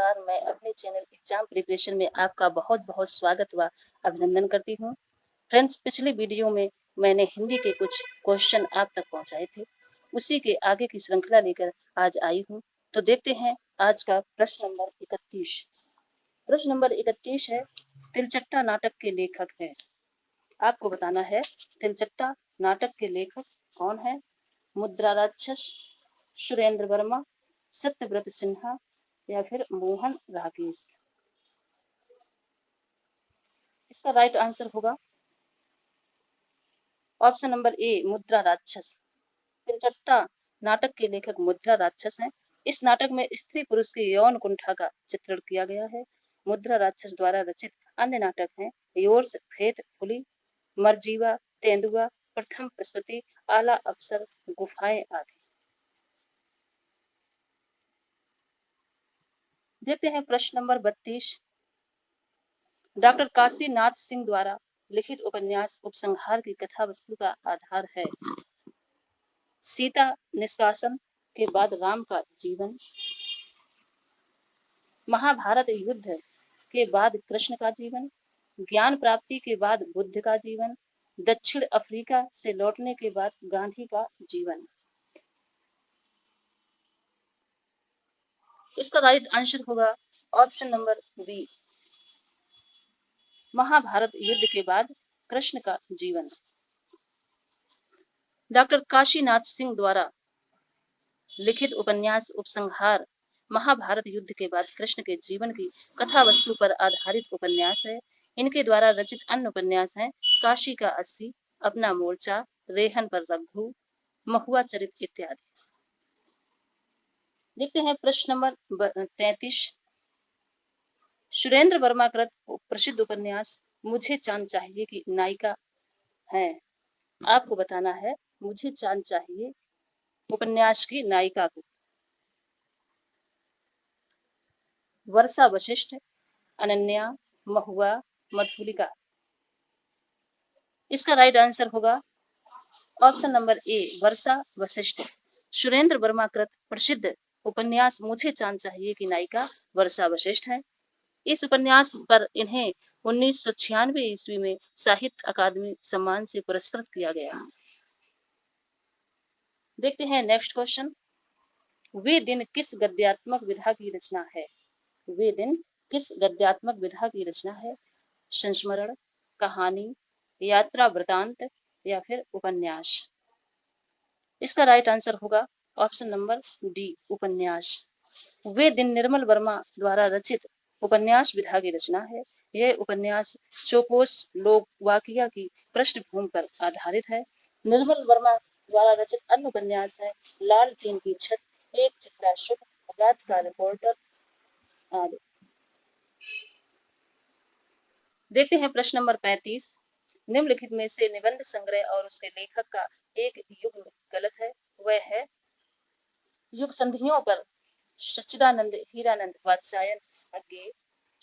नमस्कार, मैं अपने चैनल एग्जाम प्रिपरेशन में आपका बहुत बहुत स्वागत व अभिनंदन करती हूँ। फ्रेंड्स, पिछले वीडियो में मैंने हिंदी के कुछ क्वेश्चन आप तक पहुँचाए थे, उसी के आगे की श्रृंखला लेकर आज आई हूँ। तो देखते हैं आज का प्रश्न नंबर 31। प्रश्न नंबर 31 है, तिलचट्टा नाटक के लेखक है। आपको बताना है तिलचट्टा नाटक के लेखक कौन है। मुद्रा राक्षस, सुरेंद्र वर्मा, सत्यव्रत सिन्हा या फिर मोहन राकेश। इसका राइट आंसर होगा ऑप्शन नंबर ए, मुद्रा राक्षस। तिलचट्टा नाटक के लेखक मुद्रा राक्षस हैं। इस नाटक में स्त्री पुरुष के यौन कुंठा का चित्रण किया गया है। मुद्रा राक्षस द्वारा रचित अन्य नाटक हैं योर्स, फेत फुली, मरजीवा, तेंदुआ, प्रथम प्रस्तुति, आला अफसर, गुफाएं आदि। देखते हैं प्रश्न नंबर 32। डॉक्टर काशीनाथ सिंह द्वारा लिखित उपन्यास उपसंहार की कथा वस्तु का आधार है। सीता निष्कासन के बाद राम का जीवन, महाभारत युद्ध के बाद कृष्ण का जीवन, ज्ञान प्राप्ति के बाद बुद्ध का जीवन, दक्षिण अफ्रीका से लौटने के बाद गांधी का जीवन। इसका राइट आंसर होगा ऑप्शन नंबर बी, महाभारत युद्ध के बाद कृष्ण का जीवन। डॉक्टर काशीनाथ सिंह द्वारा लिखित उपन्यास उपसंहार महाभारत युद्ध के बाद कृष्ण के जीवन की कथा वस्तु पर आधारित उपन्यास है। इनके द्वारा रचित अन्य उपन्यास हैं काशी का 80, अपना मोर्चा, रेहन पर रघु, महुआ चरित इत्यादि। देखते हैं प्रश्न नंबर 33। सुरेंद्र वर्मा कृत प्रसिद्ध उपन्यास मुझे चांद चाहिए की नायिका है। आपको बताना है मुझे चांद चाहिए उपन्यास की नायिका को। वर्षा वशिष्ठ, अनन्या, महुआ, मधुलिका। इसका राइट आंसर होगा ऑप्शन नंबर ए, वर्षा वशिष्ठ। सुरेंद्र वर्मा कृत प्रसिद्ध उपन्यास मुझे चांद चाहिए की नायिका वर्षा वशिष्ठ है। इस उपन्यास पर इन्हें 1996 ईस्वी में साहित्य अकादमी सम्मान से पुरस्कृत किया गया। देखते हैं नेक्स्ट क्वेश्चन। वे दिन किस गद्यात्मक विधा की रचना है। वे दिन किस गद्यात्मक विधा की रचना है। संस्मरण, कहानी, यात्रा वृतांत या फिर उपन्यास। इसका राइट आंसर होगा ऑप्शन नंबर डी, उपन्यास। वे दिन निर्मल वर्मा द्वारा रचित उपन्यास विधा की रचना है। यह उपन्यास चौपोष लोक वाकिया की पृष्ठभूमि पर आधारित है। निर्मल वर्मा द्वारा रचित अन्य उपन्यास है लाल टीन की छत, एक चित्रा शुभ, रात का रिपोर्टर आदि। देखते हैं प्रश्न नंबर 35। निम्नलिखित में से निबंध संग्रह और उसके लेखक का एक युग्म गलत है। वह है युग संधियों पर सच्चिदानंद हीरानंद वात्स्यायन अज्ञेय,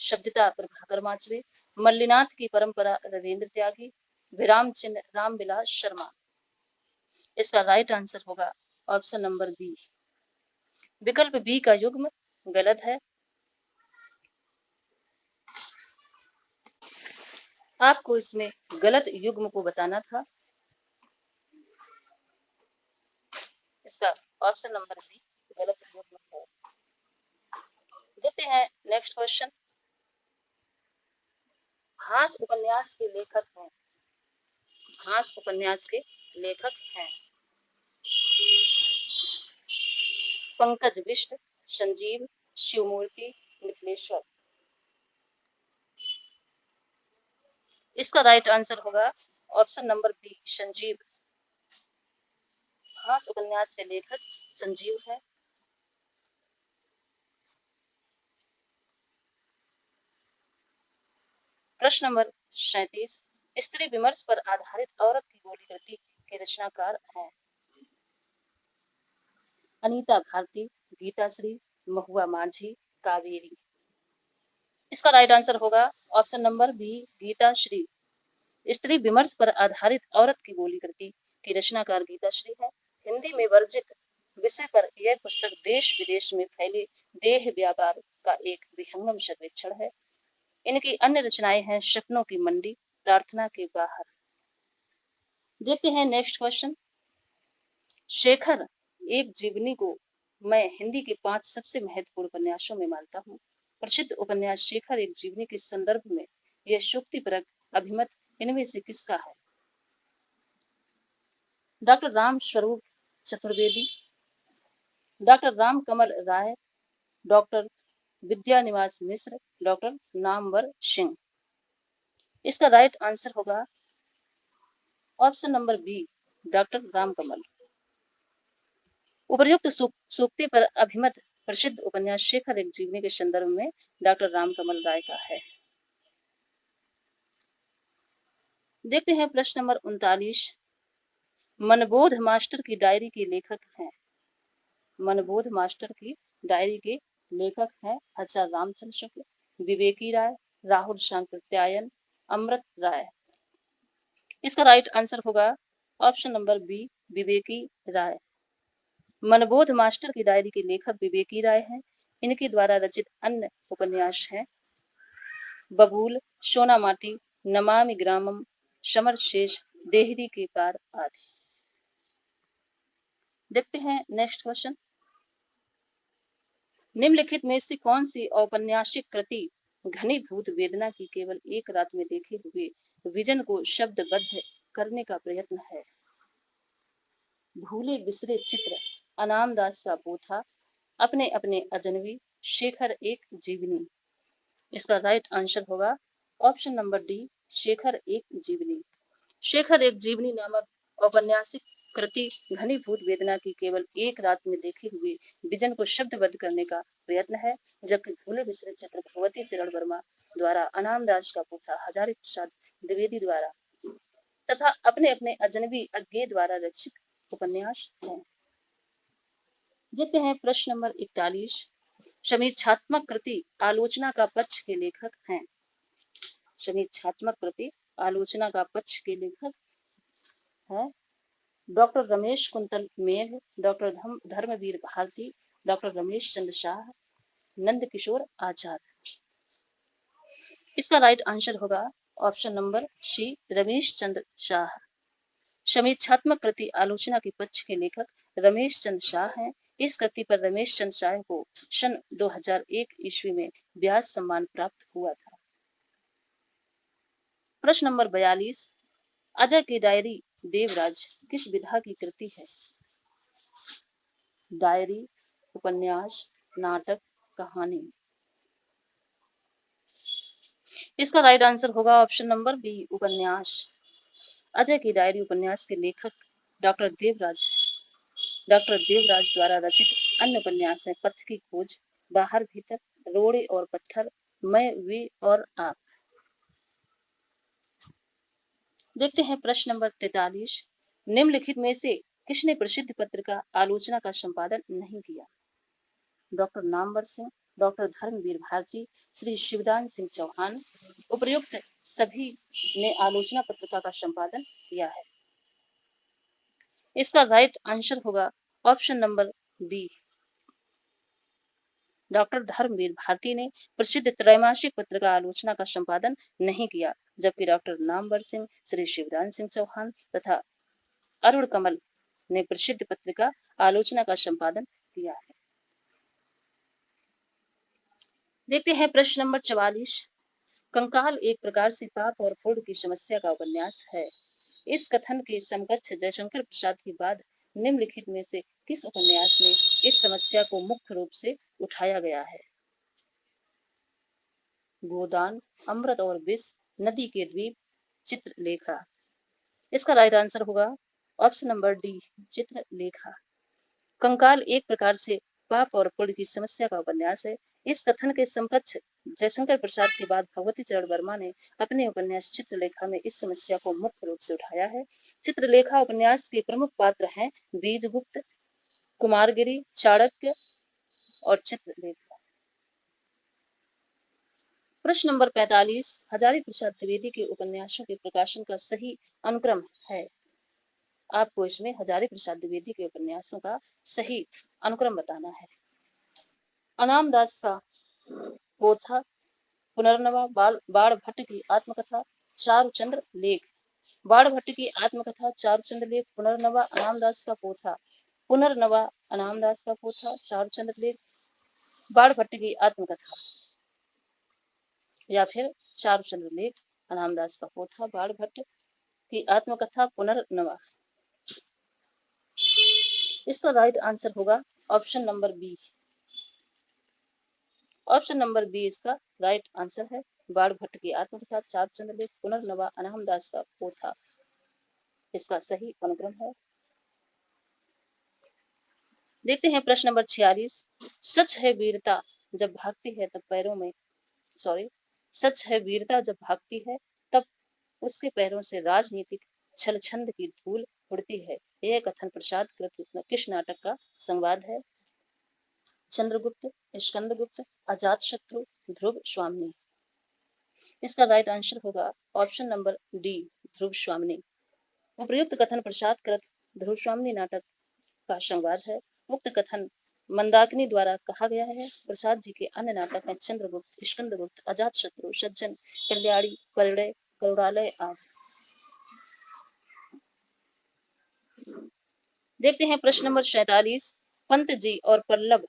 शब्दता प्रभाकर माचवे, मल्लिनाथ की परंपरा रविंद्र त्यागी, विराम चिन्ह रामविलास शर्मा। इसका राइट आंसर होगा ऑप्शन नंबर बी, विकल्प बी का युग्म गलत है। आपको इसमें गलत युग्म को बताना था। इसका ऑप्शन नंबर बी गलत युग्म है। देखते हैं नेक्स्ट क्वेश्चन। हास उपन्यास के लेखक हैं। हास उपन्यास के लेखक हैं पंकज बिष्ट, संजीव, शिवमूर्ति, मिथिलेश्वर। इसका राइट आंसर होगा ऑप्शन नंबर बी, संजीव। हास उपन्यास के लेखक संजीव है। प्रश्न नंबर 37। स्त्री विमर्श पर आधारित औरत की बोली कृति के रचनाकार हैं अनीता भारती, गीताश्री, महुआ माझी, कावेरी। इसका राइट आंसर होगा ऑप्शन नंबर बी, गीताश्री। स्त्री विमर्श पर आधारित औरत की बोली कृति की रचनाकार गीताश्री है। हिंदी में वर्जित विषय पर यह पुस्तक देश विदेश में फैले देह व्यापार का एक विहंगम सर्वेक्षण है। इनकी अन्य रचनाएं हैं सपनों की मंडी, प्रार्थना के बाहर। देखते हैं नेक्स्ट क्वेश्चन। शेखर एक जीवनी को मैं हिंदी के 5 सबसे महत्वपूर्ण उपन्यासों में मानता हूँ। प्रसिद्ध उपन्यास शेखर एक जीवनी के संदर्भ में यह शुक्तिपरक अभिमत इनमें से किसका है? Doctor Ram Swaroop Chaturvedi, doctor Ram Kamal Rai, doctor Vidyaniwas Mishra, doctor Namvar Singh. इसका राइट आंसर होगा option number B, doctor Ram Kamal. उपर्युक्त सूक्ति पर अभिमत प्रसिद्ध उपन्यास शेखर एक जीवनी के संदर्भ में डॉक्टर राम कमल राय का है। देखते हैं प्रश्न नंबर 39। मनबोध मास्टर की डायरी के लेखक हैं। मनबोध मास्टर की डायरी के लेखक हैं आचार्य रामचंद्र शुक्ल, विवेकी राय, राहुल सांकृत्यायन, अमृत राय। इसका राइट आंसर होगा ऑप्शन नंबर बी, विवेकी राय। मनबोध मास्टर की डायरी के लेखक विवेकी राय हैं। इनके द्वारा रचित अन्य उपन्यास हैं बबूल, सोना माटी, नमामि ग्रामम, समर शेष, देहरी के पार आदि। देखते हैं नेक्स्ट क्वेश्चन। निम्नलिखित में से कौन सी औपन्यासिक कृति घनीभूत वेदना की केवल एक रात में देखे हुए विजन को शब्दबद्ध करने का प्रयत्न है? भूले बिसरे चित्र, अनाम दास का पोथा, अपने अपने अजनबी, शेखर एक जीवनी। इसका राइट आंसर होगा ऑप्शन नंबर डी, शेखर एक जीवनी। शेखर एक जीवनी नामक औपन्यासिक कृति घनीभूत वेदना की केवल एक रात में देखे हुए विजन को शब्दबद्ध करने का प्रयत्न है, जबकि भूले बिसरे चित्र भगवती चरण वर्मा द्वारा, अनाम दास का पोथा हजारी प्रसाद द्विवेदी द्वारा तथा अपने अपने अजनबी अज्ञे द्वारा रचित उपन्यास है। देखते हैं प्रश्न नंबर 41। समीक्षात्मक कृति आलोचना का पक्ष के लेखक हैं। समीक्षात्मक कृति आलोचना का पक्ष के लेखक है डॉक्टर रमेश कुंतल मेघ, डॉक्टर धर्मवीर भारती, डॉक्टर रमेश चंद्र शाह, नंद किशोर आचार्य। इसका राइट आंसर होगा ऑप्शन नंबर सी, रमेश चंद्र शाह। समीक्षात्मक कृति आलोचना के पक्ष के लेखक रमेश चंद्र शाह हैं। इस कृति पर रमेश चंद्र शाह को सन 2001 ईस्वी में व्यास सम्मान प्राप्त हुआ था। प्रश्न नंबर 42। अजय की डायरी देवराज किस विधा की कृति है? डायरी, उपन्यास, नाटक, कहानी। इसका राइट आंसर होगा ऑप्शन नंबर बी, उपन्यास। अजय की डायरी उपन्यास के लेखक डॉक्टर देवराज द्वारा रचित अन्य उपन्यास हैं पथ की खोज, बाहर भीतर, रोड़े और पत्थर, मैं, वे और आप। देखते हैं प्रश्न नंबर 43। निम्नलिखित में से किसने प्रसिद्ध पत्रिका आलोचना का संपादन नहीं किया? Doctor Namvar Singh, doctor Dharamvir Bharati, Shri Shivdan Singh Chauhan. उपर्युक्त सभी ने आलोचना पत्रिका का संपादन किया है। इसका राइट आंसर होगा option number B, doctor Dharamvir Bharati ने प्रसिद्ध त्रैमासिक पत्रिका आलोचना का संपादन नहीं किया, जबकि डॉक्टर नामवर सिंह, श्री शिवदान सिंह चौहान तथा अरुण कमल ने प्रसिद्ध पत्रिका आलोचना का संपादन किया है। देखते हैं प्रश्न नंबर 44। कंकाल एक प्रकार से पाप और पुण्य की समस्या का उपन्यास है। इस कथन के समकक्ष जयशंकर प्रसाद के बाद निम्नलिखित में से किस उपन्यास में इस समस्या को मुख्य रूप से उठाया गया है? गोदान, अमृत और विष, नदी के द्वीप, चित्रलेखा। इसका राइट आंसर होगा ऑप्शन नंबर डी, चित्रलेखा। कंकाल एक प्रकार से पाप और पुण्य की समस्या का उपन्यास है। इस कथन के समकक्ष जयशंकर प्रसाद के बाद भगवती चरण वर्मा ने अपने उपन्यास चित्रलेखा में इस समस्या को मुख्य रूप से उठाया है। चित्रलेखा उपन्यास के प्रमुख पात्र हैं बीजगुप्त, कुमारगिरी, चाणक्य और चित्रलेखा। प्रश्न नंबर 45। हजारी प्रसाद द्विवेदी के उपन्यासों के प्रकाशन का सही अनुक्रम है। आपको इसमें हजारी प्रसाद द्विवेदी के उपन्यासों का सही अनुक्रम बताना है। अनाम दास का पोथा, पुनर्नवा, बाण भट्ट की आत्मकथा, चारुचंद्र लेख। बाण भट्ट की आत्मकथा, चारुचंद्र लेख, पुनर्नवा, अनामदास का पोथा। पुनर्नवा, अनामदास का पोथा, चारुचंद्र लेख, बाण भट्ट की आत्मकथा, या फिर चारुचंद्र लेख, अनामदास का पोथा, बाण भट्ट की आत्मकथा, पुनर्नवा। इसका राइट आंसर होगा option number B. Option number B इसका राइट आंसर है। बाण भट्ट की आत्मकथा, चारुचंद्र लेख, पुनर्नवा, अनामदास का पोथा इसका सही अनुक्रम है। देखते हैं प्रश्न नंबर 46। सच है वीरता जब भागती है तब पैरों में सच है वीरता जब भागती है तब उसके पैरों से राजनीतिक छल छंद की धूल उड़ती है। यह कथन प्रसाद कृत किस नाटक का संवाद है? चंद्रगुप्त, स्कंदगुप्त, अजातशत्रु, ध्रुव स्वामिनी। इसका राइट आंसर होगा ऑप्शन नंबर डी, ध्रुव स्वामिनी। उपर्युक्त कथन प्रसाद कृत ध्रुव स्वामिनी नाटक का संवाद है। उक्त कथन मंदाकिनी द्वारा कहा गया है। प्रसाद जी के अन्य नाटक हैं चंद्रगुप्त, स्कंदगुप्त, अजातशत्रु, सज्जन, कल्याणी, परिणय, करुणालय आदि। देखते हैं प्रश्न नंबर 47। पंत जी और पल्लव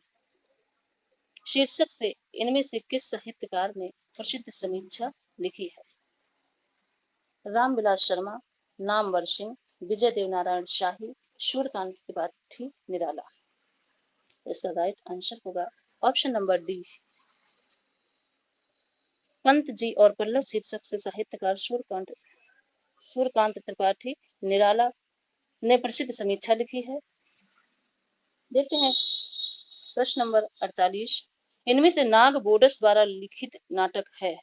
शीर्षक से इनमें से किस साहित्यकार ने प्रसिद्ध समीक्षा लिखी है? रामविलास शर्मा, नामवर सिंह, विजय देवनारायण शाही, सूर्यकांत त्रिपाठी निराला। इसका राइट आंसर होगा option number D. Pant ji और पल्लव शीर्षक से साहित्यकार सूर्यकांत त्रिपाठी निराला ने प्रसिद्ध समीक्षा लिखी है। देखते हैं प्रश्न नंबर 48। इनमें से नाग बोडस द्वारा लिखित नाटक है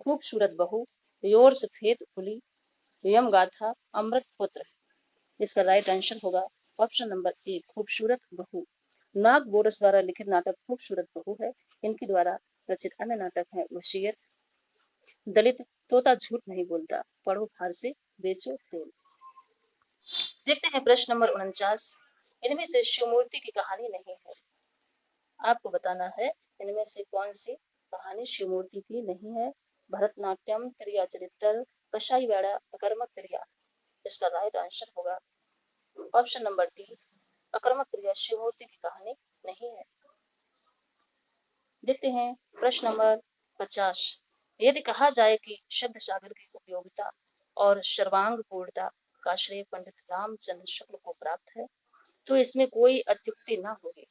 खूबसूरत बहू, योर सफेद कुली, यम गाथा, अमृत पुत्र। इसका राइट आंसर होगा ऑप्शन नंबर ए, खूबसूरत बहू। नाग बोडस द्वारा लिखित नाटक खूबसूरत बहू है। इनके द्वारा रचित अन्य नाटक है वसीयत, दलित, तोता झूठ नहीं बोलता, पढ़ो फारसी, बेचो तेल। देखते हैं प्रश्न नंबर 49। इनमें से शिवमूर्ति की कहानी नहीं है। आपको बताना है इनमें से कौन सी कहानी शिवमूर्ति की नहीं है। भरतनाट्यम, त्रिया चरित्र, कसाई वेड़ा, अकर्मक क्रिया। इसका राइट आंसर होगा ऑप्शन नंबर डी, अकर्मक क्रिया शिवमूर्ति की कहानी नहीं है। देखते हैं प्रश्न नंबर 50। यदि कहा जाए कि शब्द सागर की उपयोगिता और सर्वांग पूर्णता का श्रेय पंडित रामचंद्र शुक्ल को प्राप्त है तो इसमें कोई अत्युक्ति न होगी।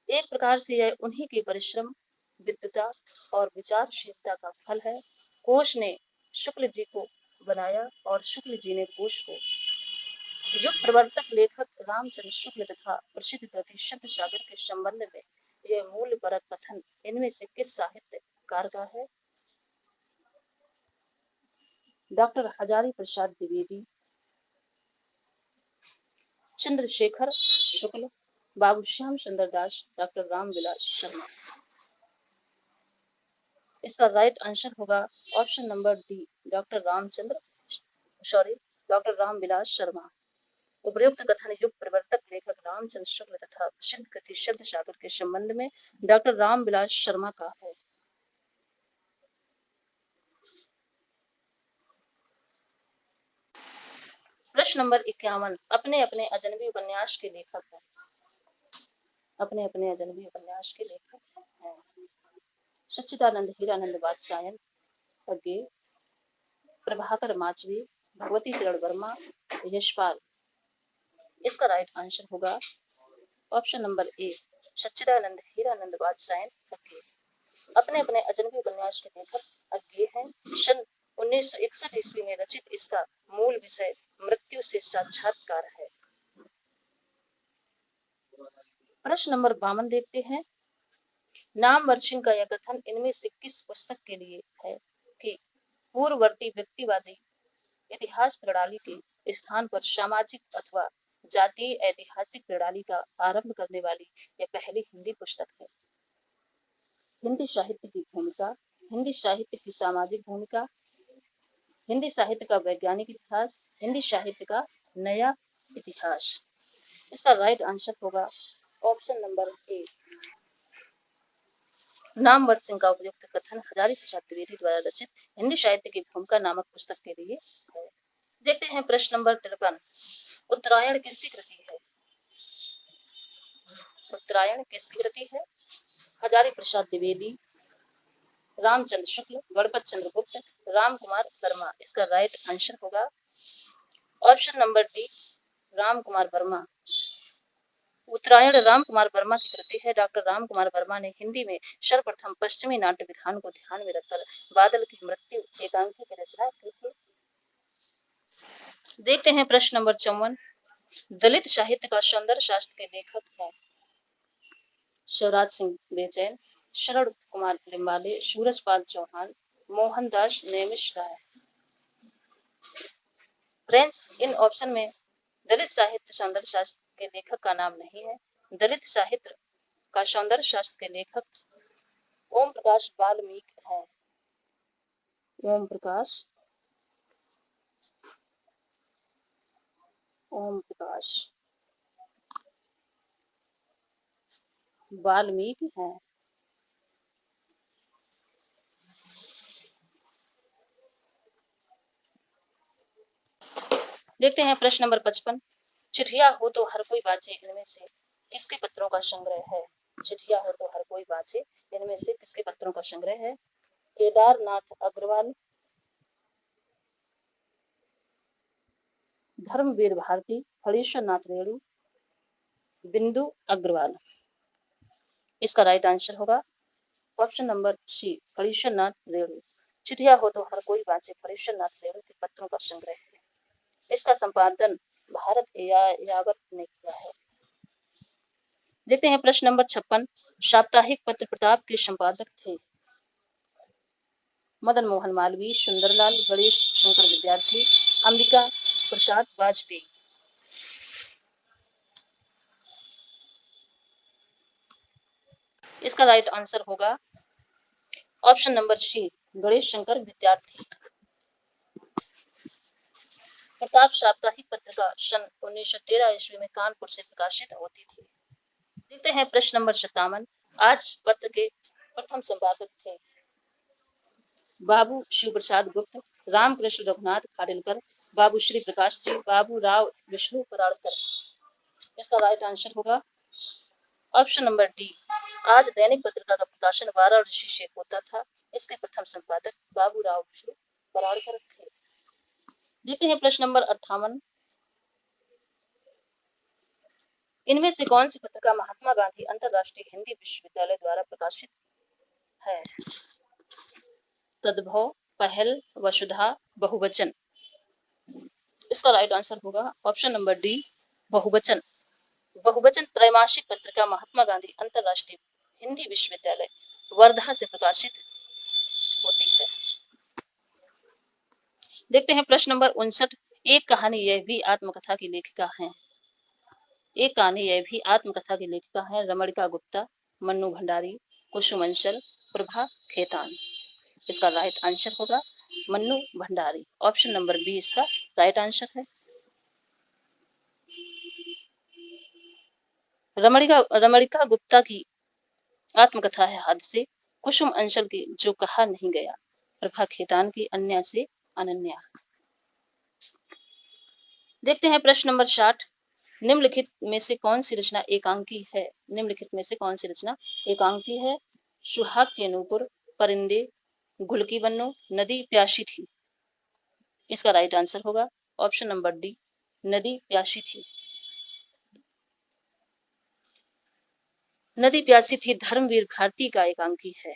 एक प्रकार से यह उन्हीं के परिश्रम, विद्वता और विचारशीलता का फल है। कोश ने शुक्ल जी को बनाया और शुक्ल जी ने कोश को। युग प्रवर्तक लेखक रामचंद्र शुक्ल तथा प्रसिद्ध कृति शब्द सागर के संबंध में यह मूल परक कथन इनमें से किस साहित्यकार का है? डॉक्टर हजारी प्रसाद द्विवेदी, चंद्रशेखर शुक्ल, बाबू श्याम सुंदर दास, डॉक्टर रामविलास शर्मा। इसका राइट आंसर होगा option number D, doctor Ramvilas Sharma. उपयुक्त कथन युग प्रवर्तक लेखक रामचंद्र शुक्ल तथा प्रसिद्ध कृति शब्द सागर के संबंध में डॉक्टर रामविलास शर्मा का है। प्रश्न नंबर 51। अपने अपने अजनबी उपन्यास के लेखक हैं। अपने अपने अजनबी उपन्यास के लेखक हैं सच्चिदानंद हीरानंद वात्स्यायन, अज्ञे, प्रभाकर माचवी, भगवती चरण वर्मा, यशपाल। इसका राइट आंसर होगा ऑप्शन नंबर ए, सच्चिदानंद हीरानंद वात्स्यायन, अज्ञे। अपने अपने अजनबी उपन्यास के लेखक अज्ञे हैं। सन 1961 ईस्वी में रचित इसका मूल विषय मृत्यु से साक्षात्कार है। प्रश्न नंबर 52 देखते हैं। नामवर सिंह का यह कथन इनमें से किस पुस्तक के लिए है कि पूर्ववर्ती व्यक्तिवादी इतिहास प्रणाली के स्थान पर सामाजिक अथवा जातीय ऐतिहासिक प्रणाली का आरंभ करने वाली यह पहली हिंदी पुस्तक है। हिंदी साहित्य की भूमिका, हिंदी साहित्य की सामाजिक भूमिका, हिंदी साहित्य का वैज्ञानिक इतिहास, हिंदी साहित्य का नया इतिहास। इसका राइट आंसर होगा option number A, Namvar Singh का उपयुक्त कथन हजारी प्रसाद द्विवेदी द्वारा रचित हिंदी साहित्य की भूमिका नामक पुस्तक के लिए है। देखते हैं प्रश्न नंबर 53। उत्तरायण किसकी कृति है? उत्तरायण किसकी कृति है? हजारी प्रसाद द्विवेदी, रामचंद्र शुक्ल, गणपत चंद्र गुप्त, राम कुमार वर्मा। इसका राइट आंसर होगा option number D, Ram Kumar Verma. Uttarayan Ram Kumar Verma की कृति है। डॉक्टर राम कुमार वर्मा ने हिंदी में सर्वप्रथम पश्चिमी नाट्य विधान को ध्यान में रखकर बादल की मृत्यु एकांकी की रचना की थी। देखते हैं प्रश्न नंबर 54। दलित साहित्य का सौंदर्य शास्त्र के लेखक हैं शिवराज सिंह बेचैन, शरण कुमार लिम्बाले, सूरजपाल चौहान, मोहनदास नेमिष राय। फ्रेंड्स, इन ऑप्शन में दलित साहित्य सौंदर्य शास्त्र के लेखक का नाम नहीं है। दलित साहित्य का सौंदर्य शास्त्र के लेखक ओम प्रकाश वाल्मीकि है। ओम प्रकाश वाल्मीकि है। देखते हैं प्रश्न नंबर 55। चिट्ठिया हो तो हर कोई बाजे, इनमें से किसके पत्रों का संग्रह है? चिट्ठिया हो तो हर कोई बाजे, इनमें से किसके पत्रों का संग्रह है? केदारनाथ अग्रवाल, धर्मवीर भारती, हरीश्वर नाथ रेणु, बिंदु अग्रवाल। इसका राइट आंसर होगा ऑप्शन नंबर सी, हरीश्वर नाथ रेणु। चिट्ठिया हो तो हर कोई बाजे हरीश्वर नाथ रेणु के पत्रों का संग्रह है। इसका संपादन भारत यावत ने किया है। देखते हैं प्रश्न नंबर 56। साप्ताहिक पत्र प्रताप के संपादक थे मदन मोहन मालवीय, सुंदरलाल, गणेश शंकर विद्यार्थी, अंबिका प्रसाद वाजपेयी। इसका राइट आंसर होगा option number C, Ganesh Shankar Vidyarthi. Pratap साप्ताहिक पत्रिका सन 1913 ईस्वी में कानपुर से प्रकाशित होती थी। देखते हैं प्रश्न नंबर 57। आज पत्र के प्रथम संपादक थे बाबू शिव प्रसाद गुप्त, रामकृष्ण रघुनाथ खाडिलकर, बाबू श्री प्रकाश जी, बाबू राव विष्णु पराड़कर। इसका राइट आंसर होगा ऑप्शन नंबर डी, आज दैनिक पत्रिका का प्रकाशन वाराणसी से होता था। इसके प्रथम संपादक बाबू राव विष्णु पराड़कर थे। देखते हैं प्रश्न नंबर 58। इनमें से कौन सी पत्रिका महात्मा गांधी अंतरराष्ट्रीय हिंदी विश्वविद्यालय द्वारा प्रकाशित है? तद्भव, पहल, वसुधा, बहुवचन। इसका राइट आंसर होगा ऑप्शन नंबर डी, बहुवचन। बहुवचन त्रैमासिक पत्रिका महात्मा गांधी अंतरराष्ट्रीय हिंदी विश्वविद्यालय वर्धा से प्रकाशित होती है। देखते हैं प्रश्न नंबर 59। एक कहानी यह भी आत्मकथा की लेखिका है। एक कहानी यह भी आत्मकथा की लेखिका है रमणिका गुप्ता, मन्नू भंडारी, कुसुम अंशल, प्रभा खेतान। इसका राइट आंसर होगा Mannu Bhandari. Option number B इसका राइट आंसर है। रमणिका गुप्ता की आत्मकथा है हादसे, कुसुम अंशल की जो कहा नहीं गया, प्रभा खेतान की अन्य से अनन्या। देखते हैं प्रश्न नंबर 60। निम्नलिखित में से कौन सी रचना एकांकी है? निम्नलिखित में से कौन सी रचना एकांकी है? सुहाग के नूपुर, परिंदे, घुलकी बन्नो, नदी प्यासी थी। इसका राइट आंसर होगा ऑप्शन नंबर डी, नदी प्यासी थी। नदी प्यासी थी धर्मवीर भारती का एकांकी है।